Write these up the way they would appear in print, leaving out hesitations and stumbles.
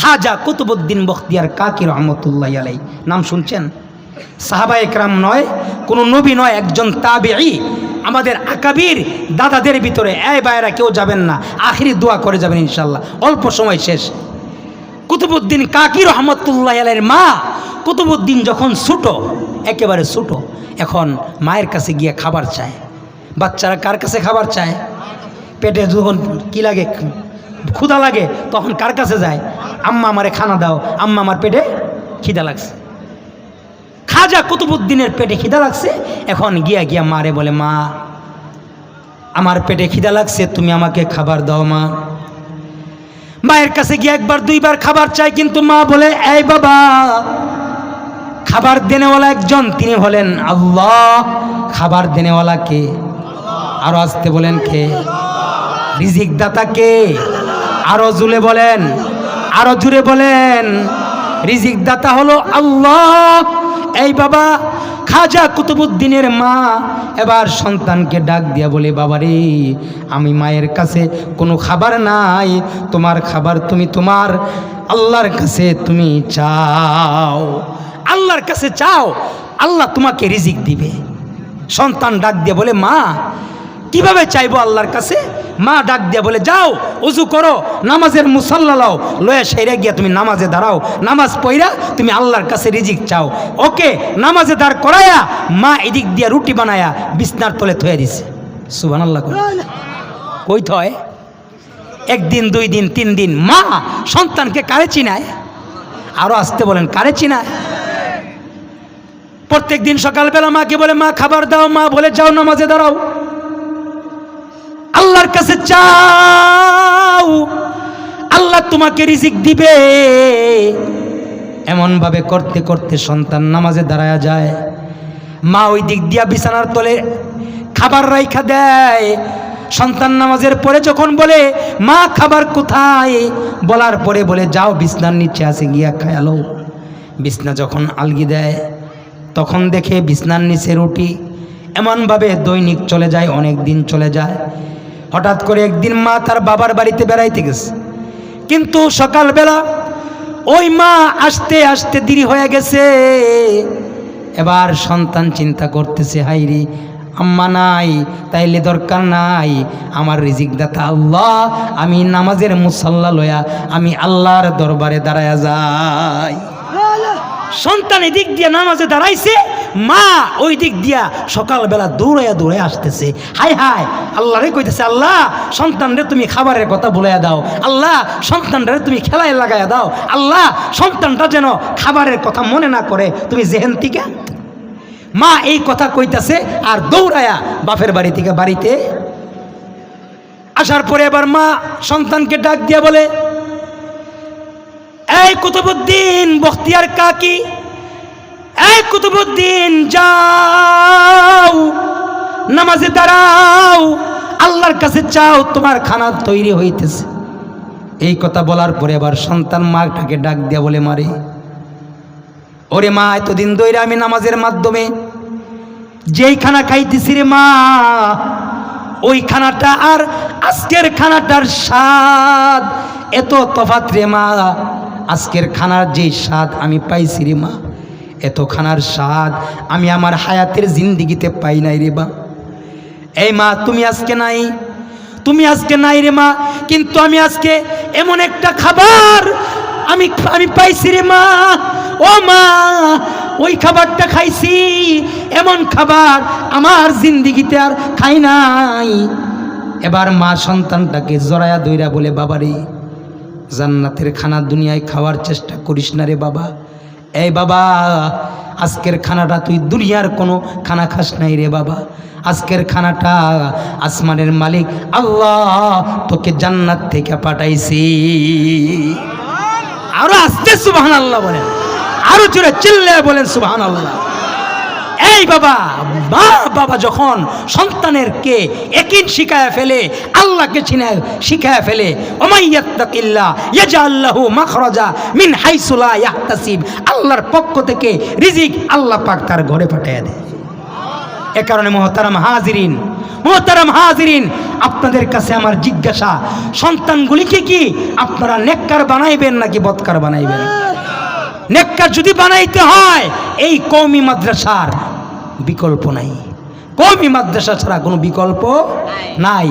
খাজা কুতুবউদ্দিন বখতিয়ার কাকি রহমতুল্লাহ আলাইহি। নাম শুনছেন? সাহাবা একরাম নয়, কোনো নবী নয়, একজন তাবেঈ। আমাদের আকাবির দাদাদের ভিতরে এই ভাইয়েরা কেউ যাবেন না, আখিরি দোয়া করে যাবেন ইনশাল্লাহ, অল্প সময় শেষ। কুতুবউদ্দিন কাকি রহমতুল্লাহ আলাইহির মা কুতুবউদ্দিন যখন ছোটো, একেবারে ছোটো, এখন মায়ের কাছে গিয়ে খাবার চায়। বাচ্চারা কার কাছে খাবার চায়? পেটে যখন কী লাগে, ক্ষুধা লাগে, তখন কার কাছে যায়? আম্মা আমারে খানা দাও, আম্মা আমার পেটে খিদা লাগছে। খাজা কুতুবউদ্দিনের পেটে খিদা লাগছে, এখন গিয়া মারে বলে, মা আমার পেটে খিদা লাগছে, তুমি আমাকে খাবার দাও মা। মায়ের কাছে গিয়ে একবার দুইবার খাবার চাই, কিন্তু মা বলে, এই বাবা, খাবার দেনেওয়ালা একজন, তিনি হলেন আল্লাহ। খাবার দেনেওয়ালা কে? আরো আসতে বলেন, কে? রিজিক দাতা কে? আরো জুড়ে বলেন, আরো জুড়ে বলেন, রিজিক দাতা হলো আল্লাহ। এই বাবা, খাজা কুতুবউদ্দিনের মা এবার সন্তানকে ডাক দিয়া বলে, বাবা রে, আমি মায়ের কাছে কোনো খাবার নাই, তোমার খাবার তুমি তোমার আল্লাহর কাছে তুমি চাও, আল্লাহর কাছে চাও, আল্লাহ তোমাকে রিজিক দিবে। সন্তান ডাক দিয়ে বলে, মা কিভাবে চাইবো আল্লাহর কাছে? মা ডাক দিয়া বলে, যাও ওযু করো, নামাজের মুসাল্লা লাও, লয়া সেরে গিয়া তুমি নামাজে দাঁড়াও, নামাজ পড়া তুমি আল্লাহর কাছে রিজিক চাও। ওকে নামাজে দাঁড় করায়া মা এদিক দিয়া রুটি বানায়া বিছনার তলে থয়ে দিছে। সুবহানাল্লাহ। কই থয়? একদিন, দুই দিন, তিন দিন। মা সন্তানকে কারে চিনায়? আরো আসতে বলেন, কারে চিনায়? প্রত্যেক দিন সকালবেলা মাকে বলে, মা খাবার দাও, মা বলে, যাও নামাজে দাঁড়াও, আল্লাহর কাছে চাও, আল্লাহ তোমাকে রিজিক দিবে। এমন ভাবে করতে করতে সন্তান নামাজে দাঁড়ায়া যায়। মা ওই দিক দিয়া বিছানার তলে খাবার রাইখা দেয়। সন্তান নামাজের পরে যখন বলে, মা খাবার কোথায়, বলার পরে বলে, যাও বিছনার নিচে আছে, গিয়া খায়ালো। বিছনা যখন আলগি দেয়, তখন দেখে বিছনার নিচে রুটি। এমনভাবে দৈনিক চলে যায়, অনেক দিন চলে যায়। হঠাৎ করে একদিন মা তার বাবার বাড়িতে বেড়াইতে গেছে, কিন্তু সকালবেলা ওই মা আসতে আসতে দেরি হয়ে গেছে। এবার সন্তান চিন্তা করতেছে, হাইরে আম্মা নাই, তাইলে দরকার নাই, আমার রিজিক দাতা আল্লাহ, আমি নামাজের মুসাল্লা লয়া আমি আল্লাহর দরবারে দাঁড়ায়া যাই। সন্তান এদিক দিয়া নামাজে দাঁড়াইছে, মা ওই দিক দিয়া সকালবেলা দৌড়াইয়া দৌড়ে আসতেছে। হাই হাই আল্লাহ রে কইতেছে, আল্লাহ সন্তানরে তুমি খাবারের কথা বলাইয়া দাও, আল্লাহ সন্তানরে তুমি খেলায় লাগাইয়া দাও, আল্লাহ সন্তানটা যেন খাবারের কথা মনে না করে তুমি জেহেন থেকে। মা এই কথা কইতাছে আর দৌড়াইয়া বাপের বাড়ি থেকে বাড়িতে আসার পরে এবার মা সন্তানকে ডাক দিয়া বলে, এই কুতুবউদ্দিন বখতিয়ার কাকি, এই কুতুবউদ্দিন যাও নামাজে দাঁড়াও, আল্লাহর কাছে চাও, তোমার খানা তৈরি হইতেছে। এই কথা বলার পরে আবার সন্তান মাটাকে ডাক দিয়া বলে, মারে ওরে মা, এতদিন ধরে আমি নামাজের মাধ্যমে যেই খানা খাইতেছি রে মা, ওই খানাটা আর আজকের খানাটার স্বাদ এত তফাৎ রে মা। আজকের খানার যে স্বাদ আমি পাইছি রে মা, এত খানার স্বাদ আমি আমার হায়াতের জিন্দিগিতে পাই নাই রে মা। এই মা তুমি আজকে নাই, তুমি আজকে নাই রে মা, কিন্তু আমি আজকে এমন একটা খাবার আমি পাইছি রে মা। ও মা, ওই খাবারটা খাইছি, এমন খাবার আমার জিন্দিগিতে আর খাই নাই। এবার মা সন্তানটাকে জড়ায়া দইরা বলে, বাবারে জান্নাতের খানা দুনিয়ায় খাওয়ার চেষ্টা করিস না রে বাবা। এই বাবা, আজকের খানাটা তুই দুনিয়ার কোনো খানা খাস নাই রে বাবা, আজকের খানাটা আসমানের মালিক আল্লাহ তোকে জান্নাত থেকে পাঠাইছি। আরো আস্তে সুবহানাল্লাহ বলেন, আরো জোরে চিল্লায় বলেন সুবহানাল্লাহ। এই বাবা, মা বাবা যখন সন্তানের কে ইয়াকিন শিখায় ফেলে, আল্লাহকে শিখায় ফেলে, ওমাইয়াত্তাকিল্লাহ ইয়াজআল লাহু মাখরাজা মিন হাইসু লা ইয়াহতাসিব, আল্লাহর পক্ষ থেকে রিজিক আল্লাহ পাক তার ঘরে পাঠিয়ে দেয়। এ কারণে মোহতারাম হাজিরিন, আপনাদের কাছে আমার জিজ্ঞাসা, সন্তানগুলিকে কি আপনারা নেককার বানাইবেন নাকি বদকার বানাইবেন? নেককার যদি বানাইতে হয় এই কওমি মাদ্রাসার বিকল্প নাই, কওমি মাদ্রাসা ছাড়া কোনো বিকল্প নাই।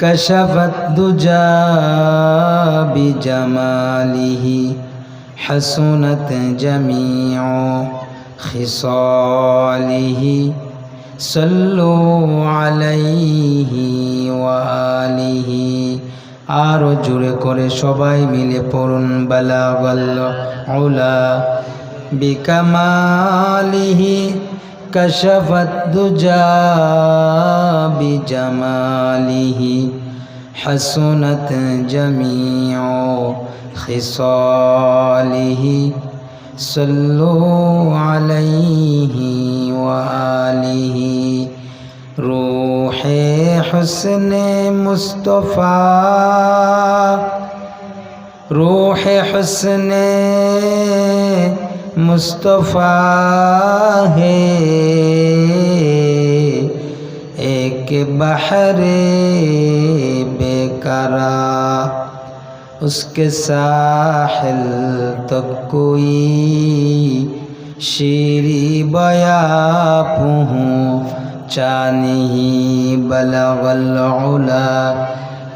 كشفت دجى بجماله حسنت جميع خصاله صلوا عليه وآله আরো জোরে করে সবাই মিলে পড়ুন বালাগাল উলা বিকামালিহি كشفت دجى بجماله حسنت جميع خصاله صلوا عليه وآله روح حسن مصطفى روح حسن मुस्तफ़ा है एक बहरे बेकरा उसके साहिल तक कोई शीरी बया पहुँचा नहीं बलगल उला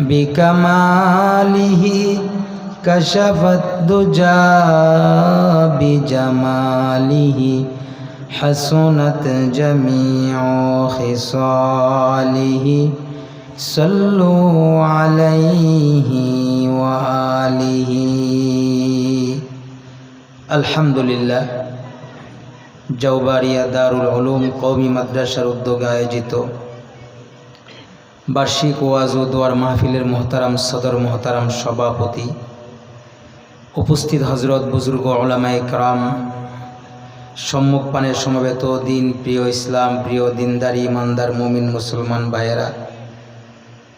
बिकमालिही कशफत दुजा बिजमालिही हसनत जमीउ खिसालिही सल्लु अलैहि व आलिही। अल्हम्दुलिल्लाह जौबारिया दारुल उलूम कौमी माद्रासार उद्योगे आयोजित বার্ষিক ওয়াজ ও দোয়ার মাহফিলের মোহতারাম সদর মোহতারাম সভাপতি, উপস্থিত হজরত বুজুর্গ উলামায়ে কেরাম, সম্মুখপানে সমবেত দিন প্রিয় ইসলাম প্রিয় দিনদার ইমানদার মুমিন মুসলমান ভাইয়েরা,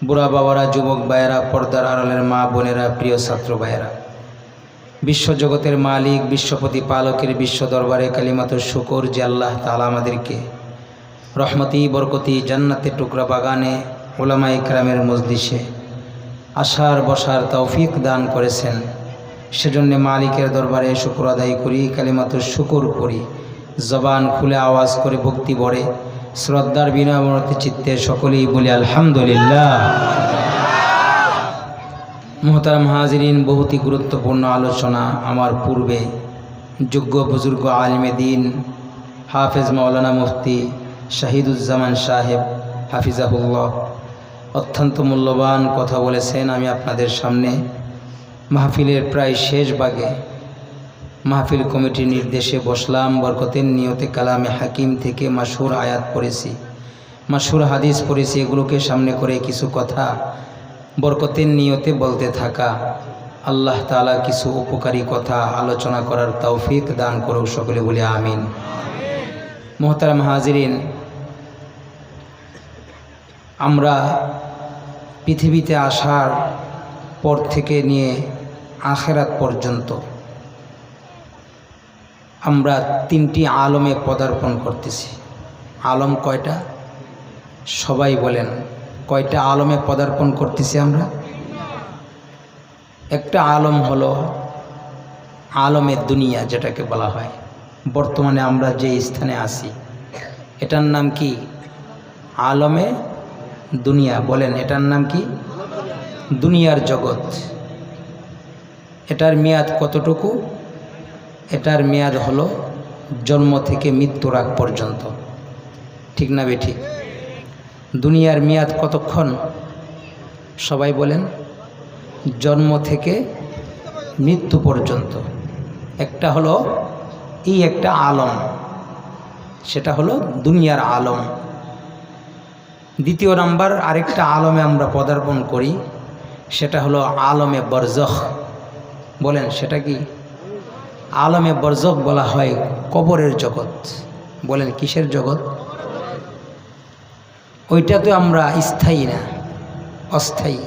বুড়া বাবারা, যুবক ভাইয়েরা, পর্দার আড়ালের মা বোনেরা, প্রিয় ছাত্র ভাইয়েরা, বিশ্বজগতের মালিক বিশ্বপতি পালকের বিশ্ব দরবারে কালিমাতুর শুকর যে আল্লাহ তাআলা আমাদেরকে রহমতি বরকতি জান্নাতের টুকরা বাগানে উলামায়ে কেরামের মজলিসে আসার বসার তৌফিক দান করেছেন, সেজন্য মালিকের দরবারে শুকর আদায় করি, কালিমাতুর শুকর করি, জবান খুলে আওয়াজ করে ভক্তি ভরে শ্রদ্ধার বিনম্র চিত্তে সকলেই বলি আলহামদুলিল্লাহ। মোহতারাম হাজিরিন, বহুতই গুরুত্বপূর্ণ আলোচনা আমার পূর্বে যোগ্য বুজুর্গ আলিমে দিন হাফেজ মাওলানা মুফতি শাহিদুজ্জামান সাহেব হাফিজাহুল্লাহ অত্যন্ত মূল্যবান কথা বলেছেন। আমি আপনাদের সামনে মাহফিলের প্রায় শেষ ভাগে মাহফিল কমিটির নির্দেশে বসলাম। বরকতের নিয়তে কালামে হাকিম থেকে মাশহুর আয়াত পড়েছি, মাশহুর হাদিস পড়েছি, এগুলোকে সামনে করে কিছু কথা বরকতের নিয়তে বলতে থাকা। আল্লাহ তাআলা কিছু উপকারী কথা আলোচনা করার তৌফিক দান করুক, সকলে বলি আমিন। মোহতারাম হাজিরিন, আমরা পৃথিবীতে আসার পর থেকে নিয়ে আখিরাত পর্যন্ত আমরা তিনটি আলমে পদার্পণ করতেছি। আলম কয়টা? সবাই বলেন, কয়টা আলমে পদার্পণ করতেছি আমরা? একটা আলম হলো আলমে দুনিয়া, যেটাকে বলা হয় বর্তমানে আমরা যে স্থানে আছি, এটার নাম কি? আলমে দুনিয়া। বলেন, এটার নাম কি? দুনিয়ার জগৎ। এটার মেয়াদ কতটুকু? এটার মেয়াদ হলো জন্ম থেকে মৃত্যুর আগ পর্যন্ত। ঠিক না বেঠিক? দুনিয়ার মেয়াদ কতক্ষণ? সবাই বলেন, জন্ম থেকে মৃত্যু পর্যন্ত। একটা হলো এই একটা আলম, সেটা হলো দুনিয়ার আলম। দ্বিতীয় নাম্বার আরেকটা আলমে আমরা পদার্পণ করি, সেটা হলো আলমে বরজখ। বলেন, সেটা কি? আলমে বরজখ বলা হয় কবরের জগৎ। বলেন, কিসের জগৎ? ওইটা তো আমরা স্থায়ী না, অস্থায়ী।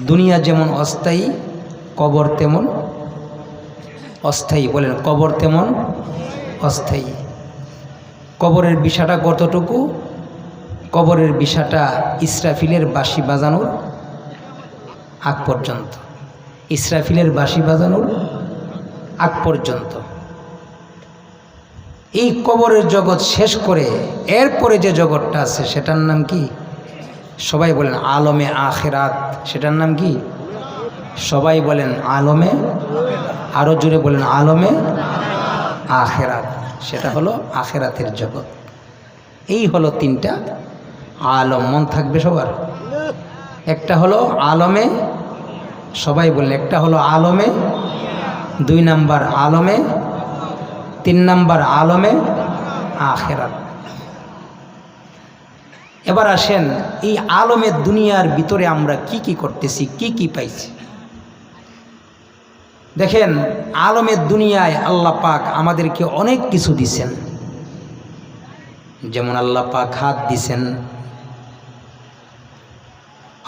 দুনিয়া যেমন অস্থায়ী, কবর তেমন অস্থায়ী। বলেন, কবর তেমন অস্থায়ী। কবরের বিষাটা কতটুকু? কবরের বিষাটা ইসরাফিলের বাঁশি বাজানোর আগ পর্যন্ত, ইসরাফিলের বাঁশি বাজানোর আগ পর্যন্ত। এই কবরের জগৎ শেষ করে এরপরে যে জগৎটা আছে সেটার নাম কি? সবাই বলেন আলমে আখেরাত। সেটার নাম কি? সবাই বলেন আলমে, আরো জোরে বলেন আলমে আখেরাত। সেটা হলো আখেরাতের জগৎ। এই হলো তিনটা আলম, মন থাকবে সবার। একটা হলো আলমে, সবাই বললেন, একটা হলো আলমে, 2 নাম্বার আলমে, 3 নাম্বার আলমে আখেরাত। এবার আসেন এই আলমের দুনিয়ার ভিতরে আমরা কি কি করতেছি, কি কি পাইছি। দেখেন আলমের দুনিয়ায় আল্লাহ পাক আমাদেরকে অনেক কিছু দিছেন। যেমন আল্লাহ পাক হাত দিছেন,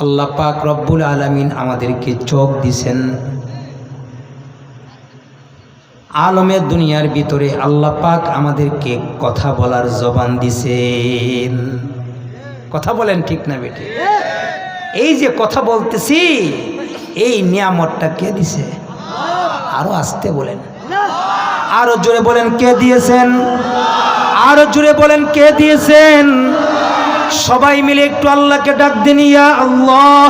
আল্লাহ পাক রব্বুল আলামিন আমাদেরকে চোখ দিছেন। আলমের দুনিয়ার ভিতরে আল্লাহ পাক আমাদেরকে কথা বলার জবান দিছেন। কথা বলেন ঠিক না বেটি? এই যে কথা বলতেছি, এই নিয়ামতটা কে দিছে? আরো আস্তে বলেন, আরো জোরে বলেন কে দিয়েছেন? আরো জোরে বলেন কে দিয়েছেন? সবাই মিলে একটু আল্লাহকে ডাক দেন ইয়া আল্লাহ।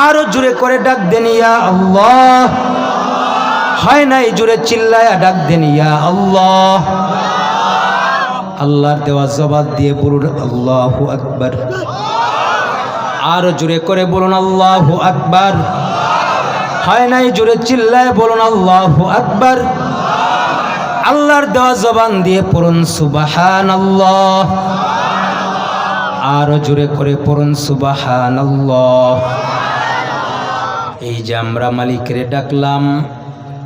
আরো জোরে করে ডাক দেন ইয়া আল্লাহ। হয় নাই জোরে চিল্লায়া ডাক দেন ইয়া আল্লাহ। আল্লাহর দেওয়া জবাব দিয়ে বলুন আল্লাহু আকবার। আরো জোরে করে বলুন আল্লাহু আকবার। হয় নাই জোরে চিল্লায় বলুন আল্লাহু আকবার। আল্লাহর দেওয়া জবান দিয়ে পড়ুন সুবহানাল্লাহ। আরো জোরে করে পড়ুন সুবহানাল্লাহ। এই যে আমরা মালিকের ডাকলাম,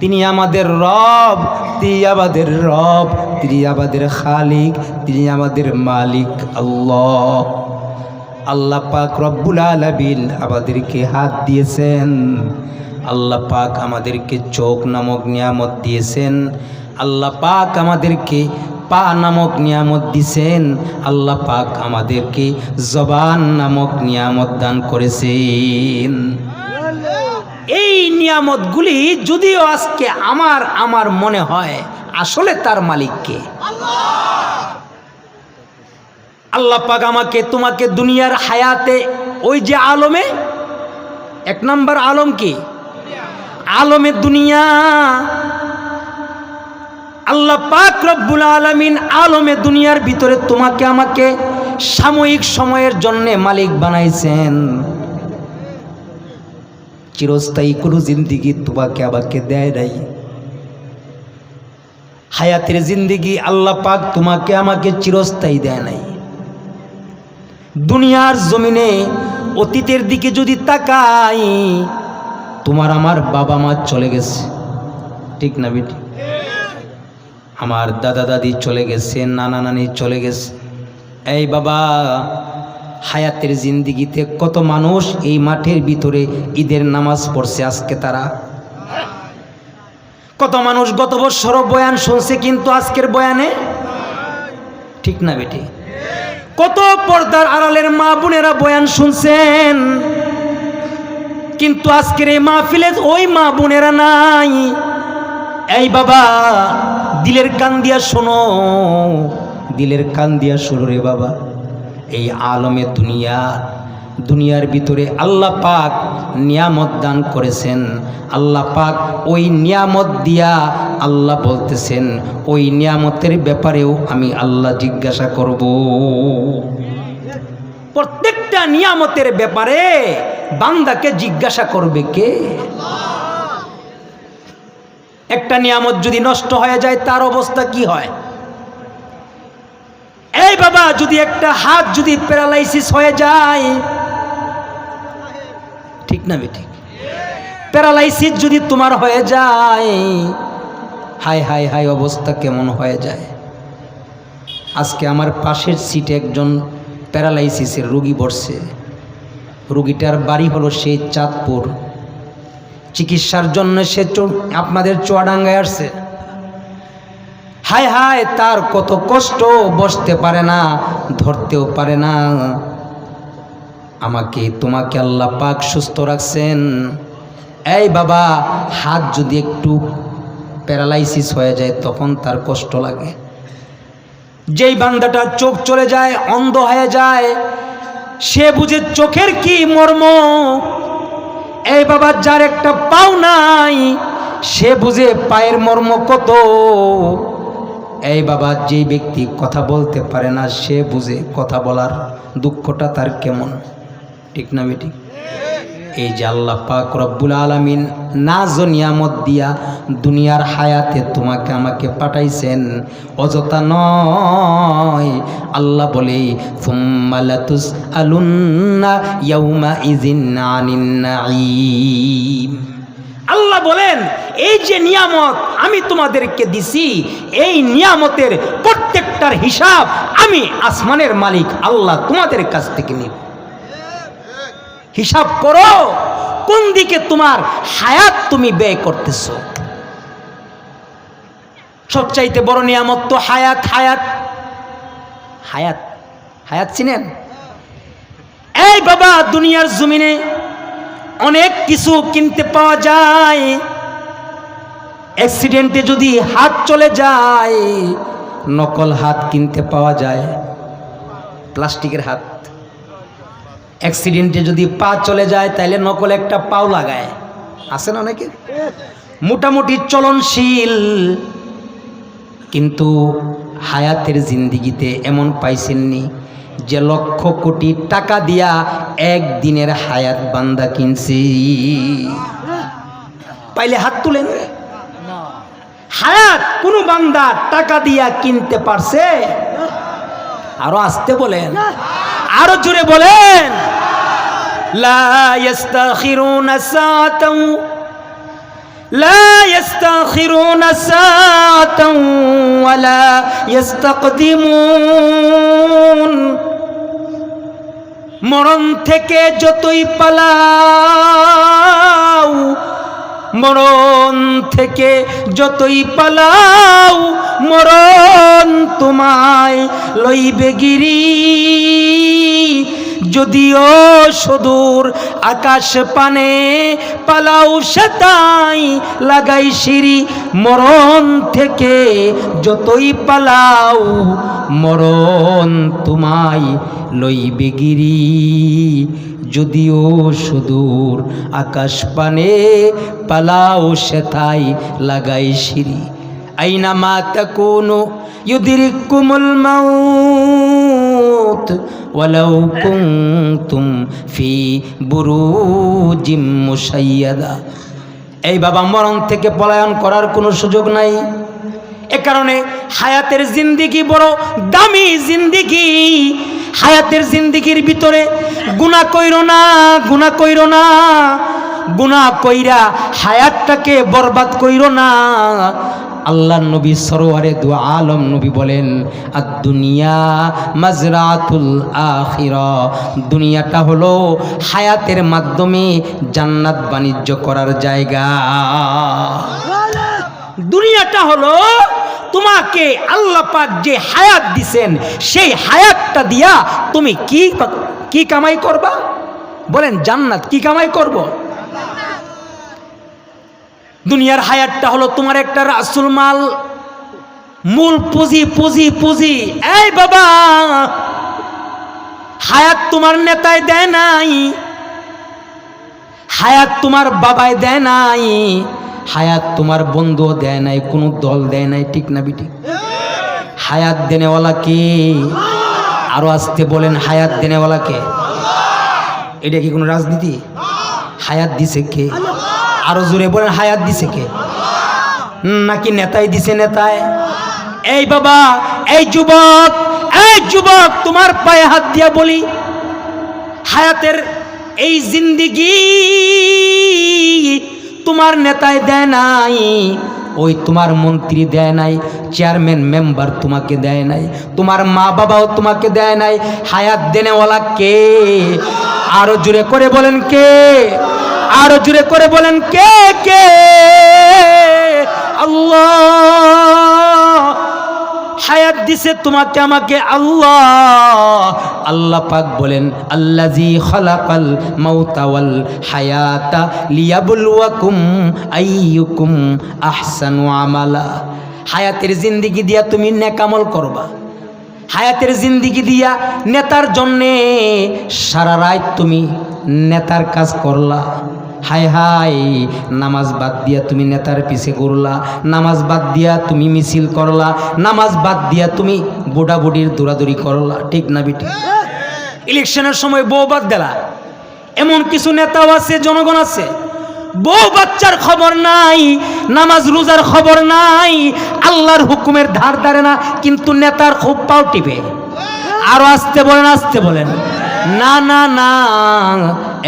তিনি আমাদের রব, তিনি আমাদের রব, তিনি আমাদের খালিক, তিনি আমাদের মালিক আল্লাহ। আল্লাহ পাক রব্বুল আলামিন আমাদেরকে হাত দিয়েছেন, আল্লাহ পাক আমাদেরকে চোখ নামক নিয়ামত দিয়েছেন, আল্লাহ পাক আমাদেরকে পা নামক নিয়ামত দিয়েছেন, আল্লাহ পাক আমাদেরকে জবান নামক নিয়ামত দান করেছেন। এই নিয়ামতগুলি যদিও আজকে আমার মনে হয় আসলে তার মালিককে আল্লাহ পাক আমাকে তোমাকে দুনিয়ার হায়াতে ওই যে আলমে, 1 নাম্বার আলম কি? আলমে দুনিয়া। আল্লাহ পাক রব্বুল আলামিন আলমে দুনিয়ার ভিতরে তোমাকে আমাকে সাময়িক সময়ের জন্য মালিক বানাইছেন। চিরস্থায়ী কোনো জিন্দিগি তোমাকে আমাকে দেয় নাই। হায়াতের জিন্দিগি আল্লাহ পাক তোমাকে আমাকে চিরস্থায়ী দেয় নাই। দুনিয়ার জমিনে অতীতের দিকে যদি তাকাই, তোমার আমার বাবা মা চলে গেছে, ঠিক না বেটি? আমার দাদা দাদি চলে গেছে, নানা নানি চলে গেছে। এই বাবা, হায়াতের জিন্দিগিতে কত মানুষ এই মাঠের ভিতরে ঈদের নামাজ পড়ছে আজকে তারা। কত মানুষ গত বছরও বয়ান শুনছে কিন্তু আজকের বয়ানে, ঠিক না বেটি? কত পর্দার আড়ালের মা বোনেরা বয়ান শুনছেন কিন্তু আজকের এই মাহফিলে ওই মা বোনেরা নাই। এই বাবা, দিলের কান দিয়া শোনো, দিলের কান দিয়া শোনো রে বাবা। এই আলমে দুনিয়ার ভিতরে আল্লাহ পাক নিয়ামত দান করেছেন। আল্লাহ পাক ওই নিয়ামত দিয়া আল্লাহ বলতেছেন ওই নিয়ামতের ব্যাপারেও আমি আল্লাহ জিজ্ঞাসা করব। প্রত্যেকটা নিয়ামতের ব্যাপারে বান্দাকে জিজ্ঞাসা করবে কে? একটা নিয়ামত যদি নষ্ট হয়ে যায় তার অবস্থা কি হয়? এই বাবা, যদি একটা হাত যদি প্যারালাইসিস হয়ে যায়, ঠিক না বেঠিক? প্যারালাইসিস যদি তোমার হয়ে যায়, হায় হায় হায় অবস্থা কেমন হয়ে যায়। আজকে আমার পাশের সিটে একজন প্যারালাইসিসের রোগী বসছে। রোগীটার বাড়ি হলো সেই চাঁদপুর। চিকিৎসার জন্য সে আপনাদের চুয়াডাঙ্গায় আসছে। হায় হায় তার কত কষ্ট, বসতে পারে না, ধরতেও পারে না। আমাকে তোমাকে আল্লাহ পাক সুস্থ রাখছেন। এই বাবা, হাত যদি একটু প্যারালাইসিস হয়ে যায় তখন তার কষ্ট লাগে। যেই বান্দাটার চোখ চলে যায়, অন্ধ হয়ে যায়, সে বুঝে চোখের কি মর্ম। এই বাবা, যার একটা পাও নাই, সে বুঝে পায়ের মর্ম কত। এই বাবা, যে ব্যক্তি কথা বলতে পারে না, সে বুঝে কথা বলার দুঃখটা তার কেমন, ঠিক না বেটি? এই যে আল্লাহ পাক রব্বুল আলামিন নাজ নিয়ামত দিয়া দুনিয়ার হায়াতে তোমাকে আমাকে পাঠাইছেন, অযথা নয়। আল্লাহ বলে সুম্মা লাতুসআলুন্না ইয়াউমা ইযিন আনিন নাঈম। আল্লাহ বলেন, এই যে নিয়ামত আমি তোমাদেরকে দিছি, এই নিয়ামতের প্রত্যেকটার হিসাব আমি আসমানের মালিক আল্লাহ তোমাদের কাছ থেকে নিব। হিসাব করো কোন দিকে তোমার হায়াত তুমি ব্যয় করতেছ। সবচাইতে বড় নিয়ামত তো হায়াত। হায়াত হায়াত হায়াত চিনেন? এই বাবা, দুনিয়ার জমিনে অনেক কিছু কিনতে পাওয়া যায়। অ্যাক্সিডেন্টে যদি হাত চলে যায়, নকল হাত কিনতে পাওয়া যায়, প্লাস্টিকের হাত। অ্যাক্সিডেন্টে যদি পা চলে যায়, তাইলে নকল একটা পাও লাগায়, আছে না অনেকে, মোটামুটি চলনশীল। কিন্তু হায়াতের জিন্দিগিতে এমন পাইছেননি যে লক্ষ কোটি টাকা দিয়া একদিনের হায়াত বান্দা কিনছি? পাইলে হাত তুলেন। হায়াত কোনো বান্দা টাকা দিয়া কিনতে পারছে? আরো আসতে বলেন, আরো জোরে বলেন। লা ইস্তাখিরুনা সাআতাও লা ইস্তাখিরুনা সাআতাও ওয়া লা ইস্তাকদিমুন। মরণ থেকে যতই পালাও, মরণ থেকে যতই পালাও, মরণ তোমায় লইবে গিরি। যদিও সুদূর আকাশ পানে, পালাও সেটাই লাগাই সিঁড়ি। মরণ থেকে যতই পালাও, মরণ তোমায় লইবে গিরি। যদিও সুদূর আকাশ পানে, পালাও সেথাই লাগাই সিঁড়ি। আইনামা তাকুনু ইউদরিকুমুল মাউত ওয়ালাউ কুনতুম ফি বুরুজিম মুশাইয়াদা। এই বাবা, মরণ থেকে পলায়ন করার কোনো সুযোগ নাই। এ কারণে হায়াতের জিন্দিগি বড় দামি জিন্দিগি। হায়াতের জিন্দিগির ভিতরে গুনাহ কইরো না, গুনাহ কইরো না, গুনাহ কইরা হায়াতটাকে বরবাদ কইরো না। আল্লাহর নবী সরওয়ারে দু আলম নবী বলেন, আর দুনিয়া মাজরাতুল আখিরা। দুনিয়াটা হলো হায়াতের মাধ্যমে জান্নাত বাণিজ্য করার জায়গা। দুনিয়াটা হলো তোমাকে আল্লাহ পাক যে হায়াত দিছেন, সেই হায়াতটা দিয়া তুমি কি কামাই করবা? বলেন, জান্নাত কি কামাই করব? দুনিয়ার হায়াতটা হলো তোমার একটা রাসুল মাল, মূল পুঁজি পুঁজি পুঁজি। এই বাবা, হায়াত তোমার নেতায় দেয় নাই, হায়াত তোমার বাবায় দেয় নাই, হায়াত তোমার বন্ধু দেয় নাই, কোনো দল দেয় নাই, ঠিক না বিটি? হায়াত দেনেওয়ালা কে? আরো আসতে বলেন, হায়াত দেনেওয়ালা কে? এটা কি কোনো রাজনীতি? হায়াত দিছে কে? আরো জোরে বলেন, হায়াত দিছে কে? নাকি নেতাই দিছে? নেতায়। এই বাবা, এই যুবক, এই যুবক, তোমার পায়ে হাত দিয়া বলি, হায়াতের এই জিন্দিগি তোমার নেতায় দেয় নাই, ওই তোমার মন্ত্রী দেয় নাই, চেয়ারম্যান মেম্বার তোমাকে দেয় নাই, তোমার মা বাবাও তোমাকে দেয় নাই। হায়াত দেনেওয়ালা কে? আরো জোরে করে বলেন কে? আরো জোরে করে বলেন কে? কে? আল্লাহ। হায়াত দিছে তোমাকে আমাকে আল্লাহ। আল্লাহ পাক বলেন আল্লাযী খালাকাল মাউতা ওয়াল হায়াতা লিয়াবলুয়াকুম আইয়ুকুম আহসানু আমালা। হায়াতের জিন্দেগি দিয়া তুমি নেক আমল করবা, হায়াতের জিন্দেগি দিয়া নেতার জন্যে সারা রাত তুমি নেতার কাজ করলা। হায় হায়, নামাজ বাদ দিয়া তুমি নেতার পিছে ঘুরলা, নামাজ বাদ দিয়া তুমি মিছিল করলা, নামাজ বাদ দিয়া তুমি বুড়া বুড়ির দৌড়াদৌড়ি করলা, ঠিক না বিটি? ইলেকশনের সময় বউ বাদ দিলা। এমন কিছু নেতাও আছে, জনগণ আছে, বউ বাচ্চার খবর নাই, নামাজ রোজার খবর নাই, আল্লাহর হুকুমের ধার ধারে না, কিন্তু নেতার খুব পাও টিপে। আরো আসতে বলেন, আসতে বলেন। না না না,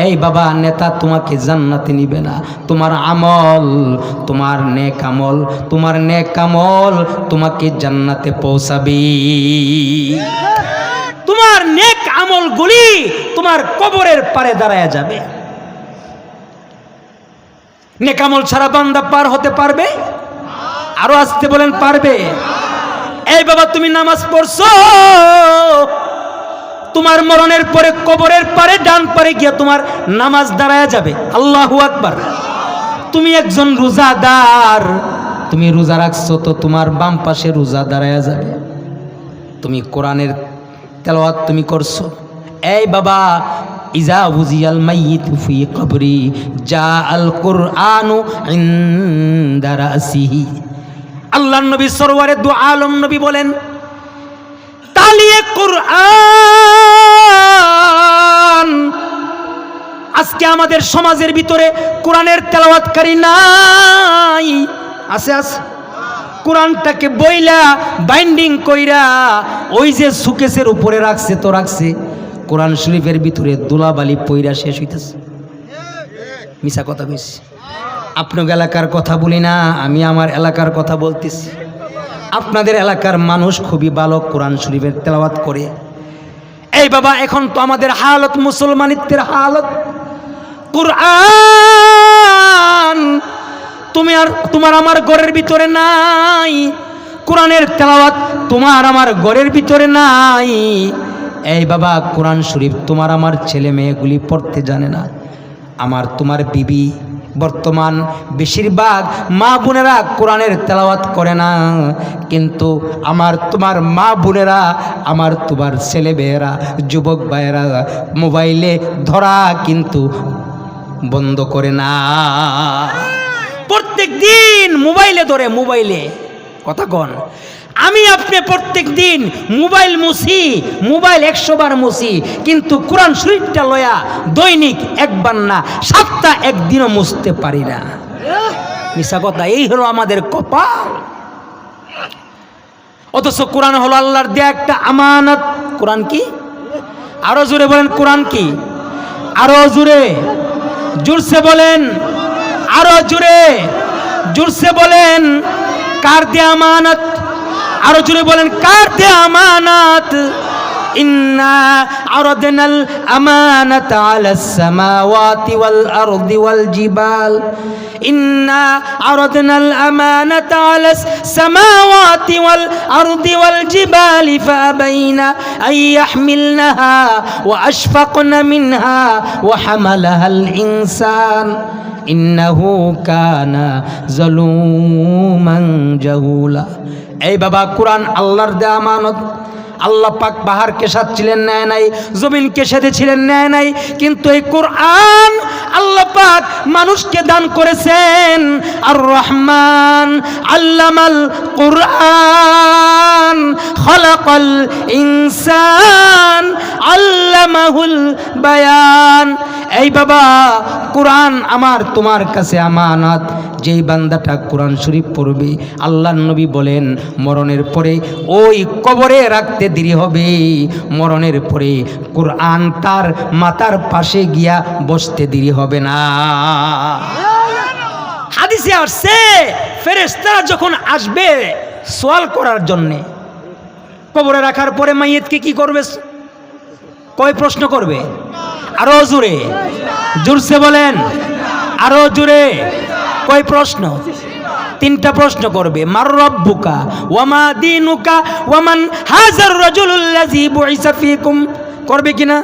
এই বাবা, নেতা তোমাকে জান্নাতে নিবে না। তোমার আমল, তোমার নেক আমল, তোমার নেক আমল তোমাকে জান্নাতে পৌঁছাবে। তোমার নেক আমলগুলি তোমার কবরের পারে দাঁড়ায় যাবে। নেক আমল ছাড়া বান্দা পার হতে পারবে? আরো আসতে বলেন, পারবে? এই বাবা, তুমি নামাজ পড়ছো, তোমার মরণের পরে কবরের পারে ডান পারে গিয়া তোমার নামাজ দাঁড়ায় যাবে। আল্লাহু আকবার। তুমি একজন রোজাদার, তুমি রোজা রাখছো, তো তোমার বাম পাশে রোজা দাঁড়ায় যাবে। তুমি কোরআনের তেলাওয়াত তুমি করছো, এই বাবা, ইজা বুজিয়াল মাইয়িতু ফি কবরি জাআল কুরআনু ইনদা রাসিহি। আল্লাহর নবী সরওয়ারে দু আলম নবী বলেন, তালিয়ে কুরআন। আজকে আমাদের সমাজের ভিতরে কোরআনের তেলাওয়াতকারী নাই। আছে আছে, কোরআনটাকে বইলা বাইন্ডিং কইরা ওই যে সুকেসের উপরে রাখছে তো রাখছে, কোরআন শরীফের ভিতরে দুলাবালি পইরা শেষ হইতেছে। মিছা কথা কইছি। আপনার এলাকার কথা বলি না, আমি আমার এলাকার কথা বলতেছি। আপনাদের এলাকার মানুষ খুবই ভালো কোরআন শরীফের তেলাওয়াত করে। এই বাবা, এখন তো আমাদের হালত মুসলমানিত্বের হালত। কোরআন তুমি আর তোমার আমার ঘরের ভিতরে নাই, কোরআনের তেলাওয়াত তোমার আমার ঘরের ভিতরে নাই। এই বাবা, কোরআন শরীফ তোমার আমার ছেলে মেয়েগুলি পড়তে জানে না। আমার তোমার বিবি, বর্তমান বেশিরভাগ মা বোনেরা কোরআনের তেলাওয়াত করে না, কিন্তু আমার তোমার মা বোনেরা, আমার তোমার ছেলে মেয়েরা, যুবক ভাইয়েরা মোবাইলে ধরা কিন্তু বন্ধ করে না। প্রত্যেক দিন মোবাইলে ধরে, মোবাইলে কথা কন। আমি আপনি প্রত্যেক দিন মোবাইল মুছি, মোবাইল 100 বার মুছি, কিন্তু কোরআন শরীফটা লয়া দৈনিক একবার না, সপ্তাহে একদিনও মুছতে পারি না। মিছা কথা, এই হলো আমাদের কপাল। অথচ কোরআন হলো আল্লাহর দেয়া একটা আমানত। কোরআন কি? আরো জোরে বলেন, কোরআন কি? আরো জোরে, জোরসে বলেন, আরো জোরে, জোরসে বলেন। কার দেয়া আমানত? আরো জোরে বলেন, কার দেয়া আমানত? ইন্না আরাদনাল আমানাতা আলাস সামাওয়াতি ওয়াল আরদি ওয়াল জিবাল। ইন্না আরাদনাল আমানাতা আলাস সামাওয়াতি ওয়াল আরদি ওয়াল জিবালি ফাআবাইনা আন ইয়াহমিলনাহা ওয়া আশফাকনা মিনহা ওয়া হামালাহাল ইনসান ইন্নাহু কানা যালুমান জাহুলা। এই বাবা, কোরআন আল্লাহর দেয়া আমানত। আল্লাহ পাক পাহাড়কে সাজছিলেন, নেয় নাই, জমিনকে সেধেছিলেন, নেয় নাই, কিন্তু এই কোরআন আল্লাহ পাক মানুষকে দান করেছেন। আর রহমান আল্লামাল কোরআন খলাকাল ইনসান আল্লামাহুল বায়ান। এই বাবা, কোরআন আমার তোমার কাছে আমানত। যেই বান্দাটা কোরআন শরীফ পড়বে, আল্লাহর নবী বলেন, মরণের পরে ওই কবরে রাখতে দেরি হবে। মরণের পরে কোরআন তার মাথার পাশে গিয়া বসতে দেরি হবে না। হাদিসে আসছে, ফেরেশতারা যখন আসবে সওয়াল করার জন্যে, কবরে রাখার পরে মাইয়িতকে কি করবে? কয় প্রশ্ন করবে? আরো জোরে, জোরসে বলেন, আরো জোরে। কয় প্রশ্ন? তিনটা প্রশ্ন করবে, মার রব্বুকা ওয়া মা দীনুকা ওয়া মান হাযার রাজুলুল্লাযী বুইসা ফীকুম, করবে কিনা?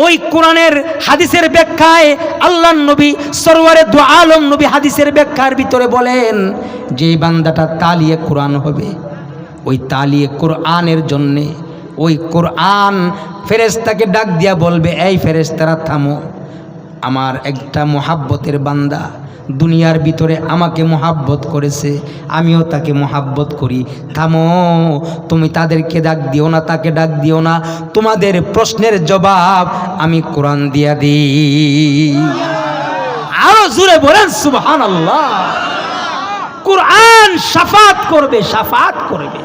ওই কোরআনের হাদিসের ব্যাখ্যায় আল্লাহর নবী সরওয়ারে দু আলম নবী হাদিসের ব্যাখ্যার ভিতরে বলেন, যে বান্দাটা তালিয়ে কোরআন হবে, ওই তালিয়ে কোরআনের জন্যে ওই কোরআন ফেরেশতাকে ডাক দিয়া বলবে, এই ফেরেশতারা থামো, আমার একটা মোহাব্বতের বান্দা দুনিয়ার ভিতরে আমাকে মোহাব্বত করেছে, আমিও তাকে মোহাব্বত করি, থামো, তুমি তাদেরকে ডাক দিও না, তাকে ডাক দিও না, তোমাদের প্রশ্নের জবাব আমি কোরআন দিয়া দিই। আরো জোরে বলেন সুবহানাল্লাহ। কোরআন শাফাত করবে, শাফাত করবে।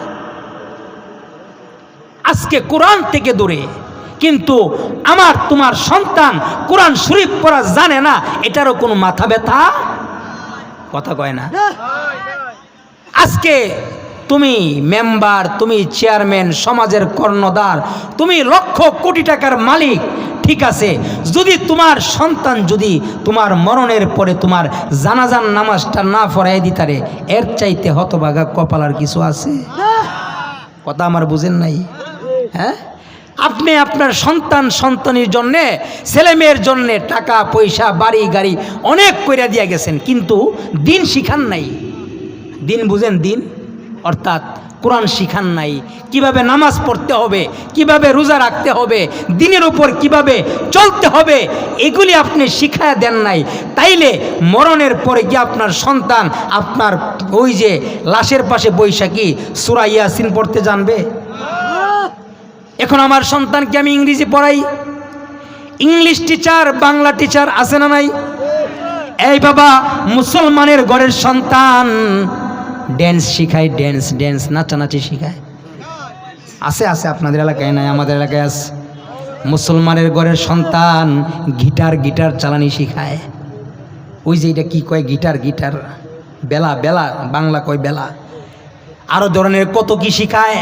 আজকে কোরআন থেকে দূরে, কিন্তু আমার তোমার সন্তান কোরআন শরীফ পড়া জানে না, এটারও কোনো মাথা ব্যথা? কথা কয় না। আজকে তুমি মেম্বার, তুমি চেয়ারম্যান, সমাজের কর্ণধার, তুমি লক্ষ কোটি টাকার মালিক, ঠিক আছে, যদি তোমার সন্তান যদি তোমার মরণের পরে তোমার জানাজার নামাজটা না পড়াই দিতারে, এর চাইতে হতভাগা কপাল আর কিছু আছে? কথা আমার বুঝেন নাই? হ্যাঁ, আপনি আপনার সন্তান সন্তানের জন্যে, ছেলে মেয়ের জন্যে টাকা পয়সা বাড়ি গাড়ি অনেক কইরা দিয়া গেছেন, কিন্তু দিন শিখান নাই। দিন বুঝেন? দিন অর্থাৎ কোরআন শিখান নাই, কিভাবে নামাজ পড়তে হবে, কিভাবে রোজা রাখতে হবে, দিনের উপর কিভাবে চলতে হবে, এগুলি আপনি শিখায় দেন নাই। তাইলে মরণের পরে কি আপনার সন্তান আপনার ওই যে লাশের পাশে বৈশাখী সূরা ইয়াসিন পড়তে জানবে? এখন আমার সন্তানকে আমি ইংরেজি পড়াই, ইংলিশ টিচার, বাংলা টিচার আছে না নাই? এই বাবা, মুসলমানের ঘরের সন্তান ড্যান্স শিখায়, ড্যান্স ড্যান্স নাচানাচি শিখায়, আছে আছে, আপনাদের এলাকায় নাই, আমাদের এলাকায় আছে। মুসলমানের ঘরের সন্তান গিটার গিটার চালানি শিখায়, ওই যে এটা কি কয়, গিটার গিটার, বেলা বেলা, বাংলা কয় বেলা, আরো ধরনের কত কি শিখায়।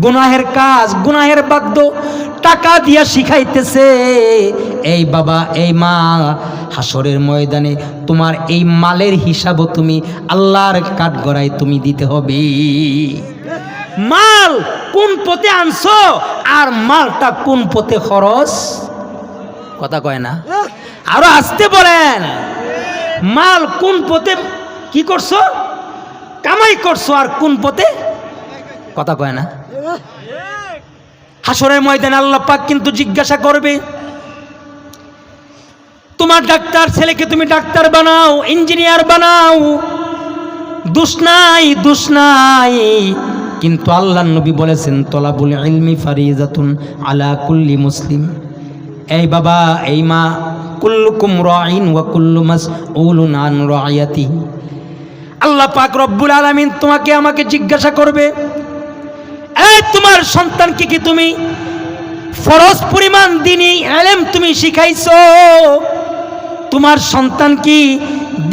গুনাহের কাজ, গুনাহের বাদ্য টাকা দিয়া শিখাইতেছে। এই বাবা, এই মা, হাসরের ময়দানে তোমার এই মালের হিসাবও তুমি আল্লাহর কাঠগড়ায় তুমি দিতে হবে। মাল কোন পথে আনছো আর মালটা কোন পথে খরচ, কথা কয় না। আরো আসতে বলেন, মাল কোন পথে কি করছো, কামাই করছো, আর কোন পথে, কথা কয় না। হাসরের ময়দানে আল্লাহ পাক কিন্তু জিজ্ঞাসা করবে, তোমার ডাক্তার ছেলেকে তুমি ডাক্তার বানাও, ইঞ্জিনিয়ার বানাও, দোষ নাই, দোষ নাই, কিন্তু আল্লাহর নবী বলেছেন, তলাবুল ইলমি ফারিজাতুন আলা কুল্লি মুসলিম। এই বাবা, এই মা, কুল্লুকুম রাঈন ওয়া কুল্লু মাসউলুন আন রাইয়াতিহি। আল্লাহ পাক রব্বুল আলামিন তোমাকে আমাকে জিজ্ঞাসা করবে, এই তোমার সন্তানকে কি তুমি ফরজ পরিমাণ দ্বীনি ইলম তুমি শিখাইছো? তোমার সন্তান কি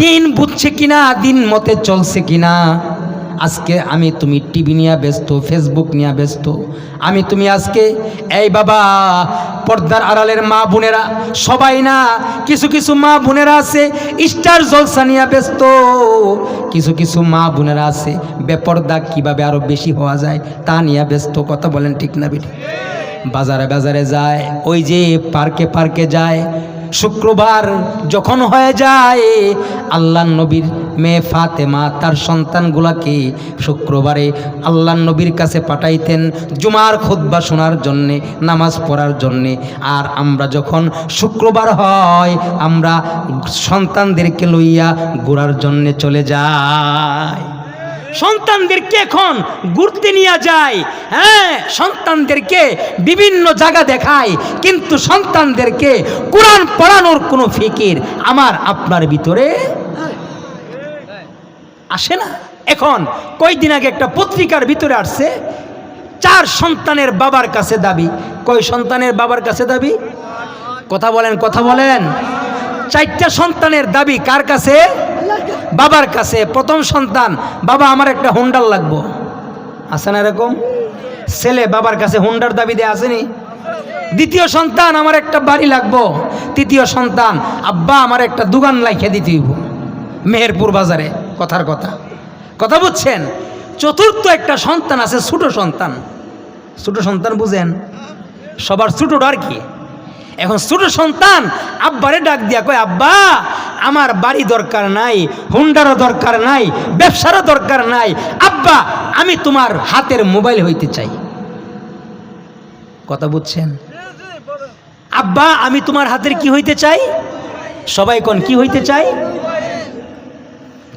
দিন বুঝছে কিনা, দিন মতে চলছে কিনা? আজকে আমি তুমি টিভি নিয়ে ব্যস্ত, ফেসবুক নিয়ে ব্যস্ত, আমি তুমি আজকে এই বাবা পর্দার আড়ালের মা বোনেরা সবাই না, কিছু কিছু মা বোনেরা আছে স্টার জলসা নিয়ে ব্যস্ত, কিছু কিছু মা বোনেরা আছে বেপর্দা কিভাবে আরো বেশি হওয়া যায় তা নিয়ে ব্যস্ত। কথা বলেন ঠিক না বেটি? বাজারে বাজারে যায়, ওই যে পার্কে পার্কে যায়, শুক্রবার যখন হয়ে যায়, আল্লাহ নবীর মেয়ে ফাতেমা তার সন্তানগুলাকে শুক্রবারে আল্লাহ নবীর কাছে পাঠাইতেন জুমার খুতবা শোনার জন্যে, নামাজ পড়ার জন্যে। আর আমরা যখন শুক্রবার হয়, আমরা সন্তানদেরকে লইয়া ঘোরার জন্যে চলে যাই, সন্তানদেরকে এখন ঘুরতে নিয়ে যায়, হ্যাঁ, সন্তানদেরকে বিভিন্ন জায়গা দেখায়, কিন্তু সন্তানদেরকে কোরআন পড়ানোর কোনো ফিকির আমার আপনার ভিতরে আসে না। এখন কয়েকদিন আগে একটা পত্রিকার ভিতরে আসছে, 4 সন্তানের বাবার কাছে দাবি। কয় সন্তানের বাবার কাছে দাবি? কথা বলেন, কথা বলেন। 4টা সন্তানের দাবি কার কাছে? বাবার কাছে। প্রথম সন্তান, বাবা আমার একটা হুন্ডার লাগবো, আছে না এরকম? ছেলে বাবার কাছে হুন্ডার দাবি দেয়া আসেনি? দ্বিতীয় সন্তান, আমার একটা বাড়ি লাগবো। তৃতীয় সন্তান, আব্বা আমার একটা দোকান লাইখে দিতে হইব মেহেরপুর বাজারে। কথার কথা কথা বুঝছেন। চতুর্থ একটা সন্তান আছে, ছোট সন্তান। ছোট সন্তান বুঝেন, সবার ছোটটা আর কি। এখন ছোট সন্তান আব্বারে ডাক দিয়া কয়, আব্বা আমার বাড়ি দরকার নাই, হুন্ডারও দরকার নাই, ব্যবসারও দরকার নাই, আব্বা আমি তোমার হাতের মোবাইল হইতে চাই। কথা বুঝছেন? আব্বা আমি তোমার হাতের কি হইতে চাই? সবাই কোন কি হইতে চাই?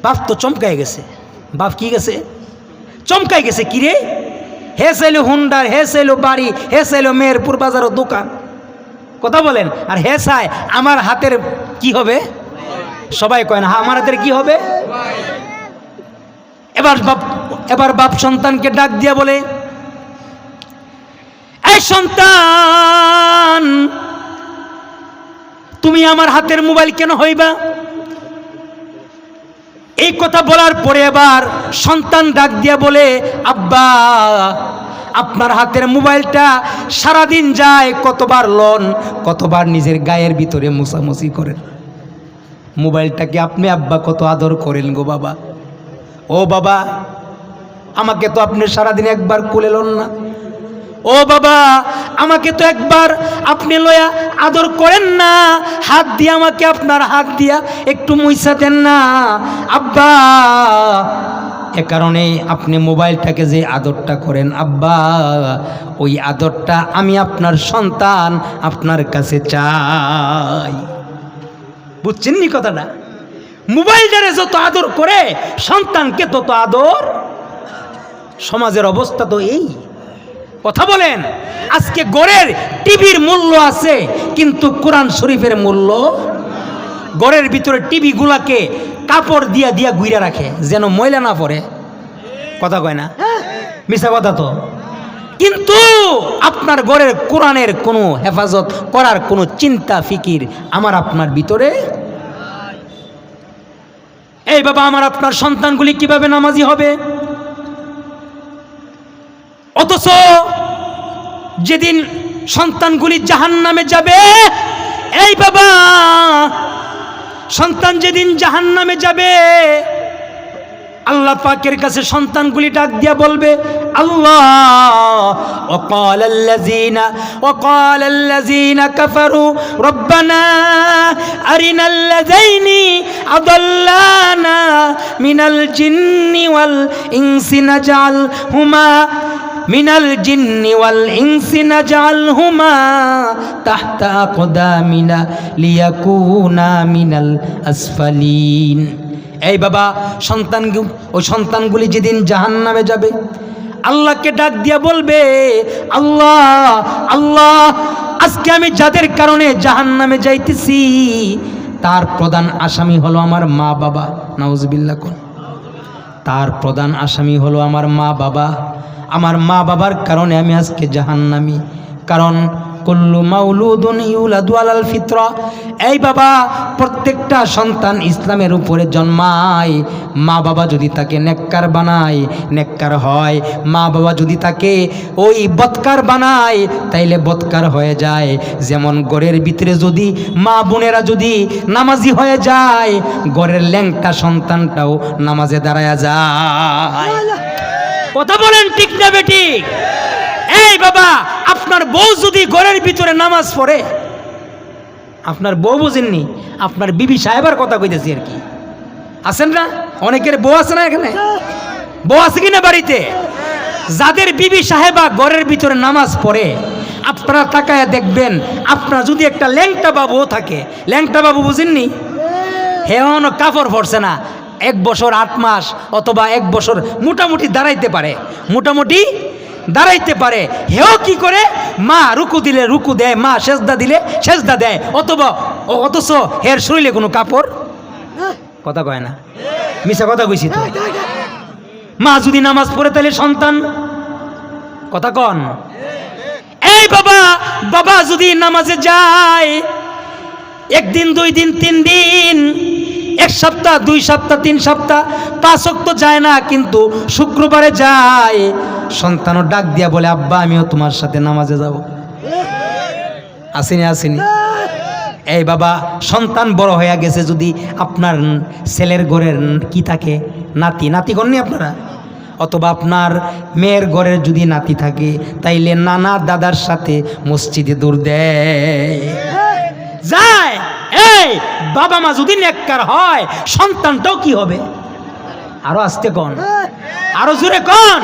বাপ তো চমকাই গেছে। বাপ কি গেছে? চমকাই গেছে। কি রে, হে চাইলো হুন্ডার, হে চাইলো বাড়ি, হে চাইলো মেহেরপুর বাজারও দোকান। কথা বলেন। আর হে চাই আমার হাতের কি হবে? সবাই কয় না আমার হাতের কি হবে? এবার বাপ সন্তানকে ডাক দিয়া বলে, এই সন্তান তুমি আমার হাতের মোবাইল কেন হইবা? এই কথা বলার পরে এবার সন্তান ডাক দিয়া বলে, আব্বা আপনার হাতের মোবাইলটা সারাদিন যায়, কতবার লন, কতবার নিজের গায়ের ভিতরে মুছামুছি করেন। মোবাইলটাকে আপনি আব্বা কত আদর করেন গো বাবা। ও বাবা আমাকে তো আপনি সারাদিন একবার কোলে লন না। ও বাবা আমাকে তো একবার আপনি লয়া আদর করেন না, হাত দিয়ে আমাকে আপনার হাত দিয়া একটু মুইসা দেন না আব্বা। এ কারণে আপনি মোবাইলটাকে যে আদরটা করেন আব্বা, ওই আদরটা আমি আপনার সন্তান আপনার কাছে চাই। বুঝছেন নি কথাটা? মোবাইলটারে যত আদর করে সন্তানকে তত আদর। সমাজের অবস্থা তো এই। কথা বলেন। আজকে গড়ের টিভির মূল্য আছে, কিন্তু কোরআন শরীফের মূল্য। গড়ের ভিতরে টিভি গুলাকে কাপড় দিয়া দিয়া গুইরা রাখে যেন ময়লা না পড়ে। কথা কয় না? মিছা কথা তো। কিন্তু আপনার গড়ের কোরআনের কোনো হেফাজত করার কোনো চিন্তা ফিকির আমার আপনার ভিতরে। এই বাবা আমার আপনার সন্তানগুলি কিভাবে নামাজি হবে? অথচ যেদিন সন্তানগুলি জাহান্নামে যাবে, এই বাবা সন্তান যেদিন জাহান্নামে যাবে, আল্লাহ পাকের কাছে সন্তানগুলি ডাক দিয়া বলবে, আল্লাহ وقال الذين كفروا ربنا أرنا الذين أضلانا من الجن والإنس نجعلهما تحت أقدامنا ليكونا من الأسفلين। এই বাবা সন্তানগুলি যেদিন জাহান্নামে যাবে, আল্লাহকে ডাক দিয়া বলবে, আল্লাহ আল্লাহ আজকে আমি যাদের কারণে জাহান্নামে যাইতেছি তার প্রধান আসামি হলো আমার মা বাবা। নাউজুবিল্লাহ কোন। তার প্রধান আসামি হলো আমার মা বাবা। আমার মা বাবার কারণে আমি আজকে জাহান্নামী। কারণ কুল্লু মাউলুদুন ইউলাদু আলাল ফিতরা। এই বাবা প্রত্যেকটা সন্তান ইসলামের উপরে জন্মায়। মা বাবা যদি তাকে নেককার বানায়, নেককার হয়। মা বাবা যদি তাকে ওই বদকার বানায়, তাইলে বদকার হয়ে যায়। যেমন ঘরের ভিতরে যদি মা বোনেরা যদি নামাজি হয়ে যায়, ঘরের ল্যাংটা সন্তানটাও নামাজে দাঁড়ায়া যায়। কথা বলেন ঠিক না বেঠিক? এই বাবা আপনার বউ যদি ঘরের ভিতরে নামাজ পড়ে, আপনার বউ বুঝেননি, আপনার বিবি সাহেবার কথা কইতেছি আর কি। আছেন না অনেকের বউ আছে না এখানে? বউ আছে কিনা বাড়িতে? যাদের বিবি সাহেবা ঘরের ভিতরে নামাজ পড়ে, আপনারা তাকায় দেখবেন, আপনার যদি একটা ল্যাংটা বাবু থাকে, ল্যাংটা বাবু বুঝেননি, হেওয়ানো কাপড় পড়ছে না, 1 বছর 8 মাস অথবা 1 বছর মোটামুটি দাঁড়াইতে পারে, মোটামুটি দাঁড়াইতে পারে। হেও কি করে? মা রুকু দিলে রুকু দেয়, মা সেজদা দিলে সেজদা দেয়, অথচ হের শরীরে কোনো কাপড়। কথা কয় না? মিছা কথা কইছি তো। মা যদি নামাজ পড়ে তাহলে সন্তান। কথা কন। এই বাবা বাবা যদি নামাজে যায়, 1 দিন 2 দিন 3 দিন, 1 সপ্তাহ 2 সপ্তাহ 3 সপ্তাহ 5 ওয়াক্ত যায় না, কিন্তু শুক্রবারে যায়, সন্তানও ডাক দিয়া বলে, আব্বা আমিও তোমার সাথে নামাজে যাব। আসেনি আসেনি? এই বাবা, সন্তান বড় হয়ে গেছে, যদি আপনার ছেলের ঘরের কি থাকে, নাতি, নাতি করেননি আপনারা, অথবা আপনার মেয়ের ঘরের যদি নাতি থাকে, তাইলে নানা দাদার সাথে মসজিদে দৌড় দেয়, যায়। এই বাবা মা যদি নেককার হয়, সন্তানটাও কি হবে? আরো আস্তে কোন, আরো জোরে কোন।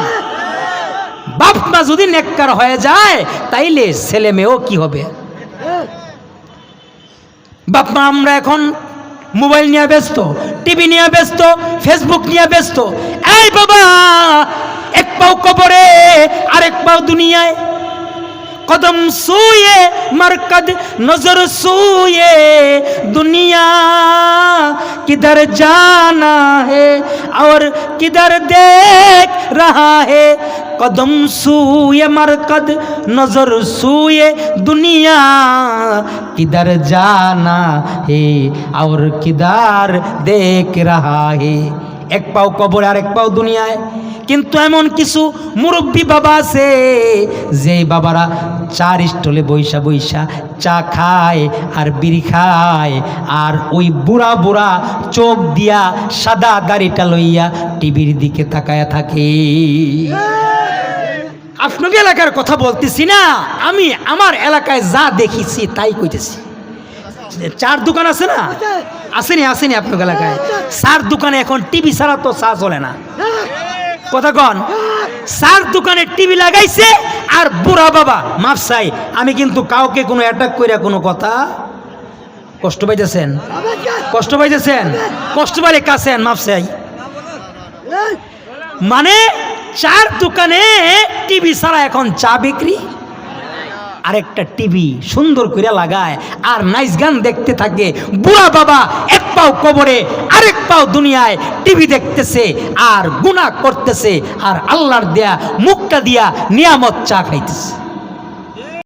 বাপ মা যদি নেককার হয়ে যায়, তাইলে ছেলে মেয়েও কি হবে? বাপ মা আমরা এখন মোবাইল নিয়ে ব্যস্ত, টিভি নিয়ে ব্যস্ত, ফেসবুক নিয়ে ব্যস্ত। এই বাবা, এক পাও কবরে আরেক পাও দুনিয়ায়, कदम सूए मरकद नजर सूए दुनिया किधर जाना है और किधर देख रहा है कदम सूए मरकद नजर सूए दुनिया किधर जाना है और किधर देख रहा है एक पाव कबरे और एक पाव दुनियाয় কিন্তু এমন কিছু মুরব্বী বাবা আছে যে বাবারা চার স্টলে বৈশা বৈশা চা খায় আর বিড়ি খায়, আর ওই বুড়া বুড়া চোখ দিয়া সাদা দাড়িটা লইয়া টিভির দিকে তাকায়া থাকে। আপনাদের এলাকার কথা বলতেছি না, আমি আমার এলাকায় যা দেখেছি তাই কইতেছি। চার দোকান আছে না, আসেনি আসেনি আপনার এলাকায়? চার দোকানে এখন টিভি ছাড়া তো চা চলে না। কথা কন, চার দোকানে টিভি লাগাইছে আর বুড়া বাবা মাফ চাই, আমি কিন্তু কাউকে কোনো অ্যাটাক কইরা কোনো কথা, কষ্ট পাইতেছেন, কষ্ট পাইতেছেন, কষ্ট পাইলে কাছেন, মাফ চাই। মানে চার দোকানে টিভি ছাড়া এখন চা বিক্রি, আরেকটা টিভি সুন্দর করে লাগায় আর নাইস গান দেখতে থাকে। বুড়া বাবা এক পাও কবরে আরেক পাও দুনিয়ায় টিভি দেখতেছে আর গুনাহ করতেছে, আর আল্লাহর দেয়া মুখটা দিয়া নিয়ামত চা খাইতেছে।